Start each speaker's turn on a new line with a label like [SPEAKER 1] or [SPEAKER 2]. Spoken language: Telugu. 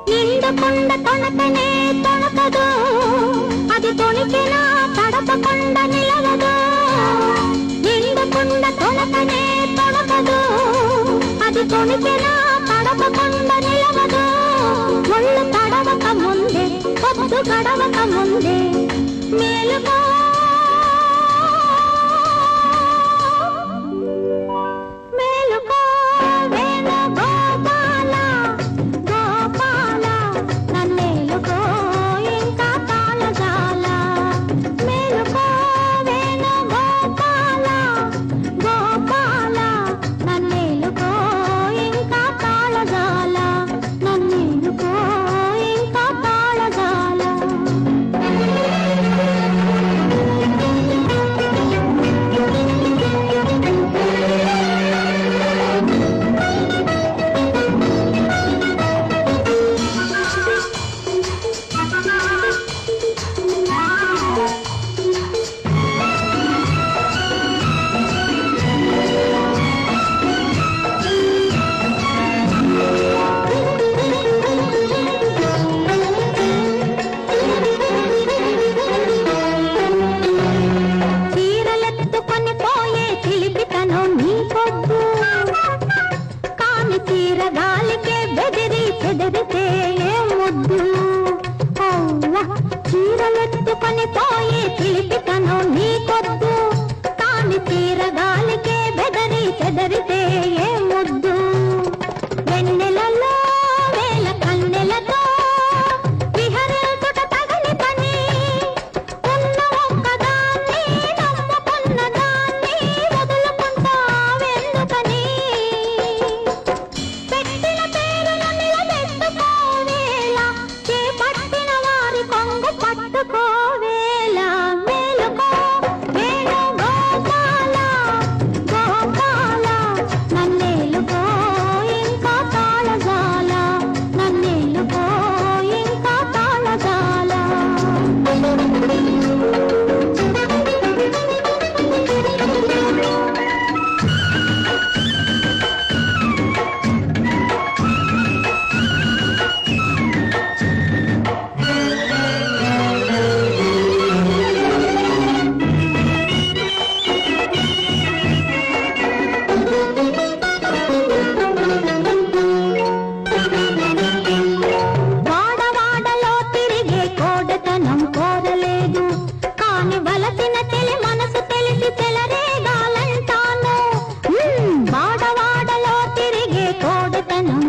[SPEAKER 1] నిండకొండ తొణకనే తొణకదు, అది తొణికినా తడపకొండ నిలవదు. నిండకొండ తొణకనే తొణకదు, అది తొణికినా తడపకొండ నిలవదు. ఒళ్ళు తడవక ముందే పొద్దు గడవక ముందే మేలుకో గాలికే బెదిరి చెదిరితే ముద్దు. చీరలెత్తుకొని పోయి చిలిపికను నీకొద్దు, కాని తీర గాలికే బెదిరి చెదిరితే ముద్దు. వెన్నెలలో వేల కన్నెలతో విహరించుట తగని పని, ఉన్న ఒక్కదాన్ని నమ్ముకున్న దాన్ని వదులుకుంటావెందుకని. పెట్టిన పేరును నిలబెట్టుకోవేలా, చేపట్టిన వారి కొంగు పట్టుకోవేలా. మేలుకో వేణుగోపాల గోపాల, నన్నేలుకో ఇంకా తాళజాల, నన్నేలుకో ఇంకా తాళజాల. వాడవాడలో తిరిగే కోడతనం కోరలేదు, కాని వలసిన తెలి మనసు తెలిసి చెలరేగాలంటాను. వాడవాడలో తిరిగే కోడతనం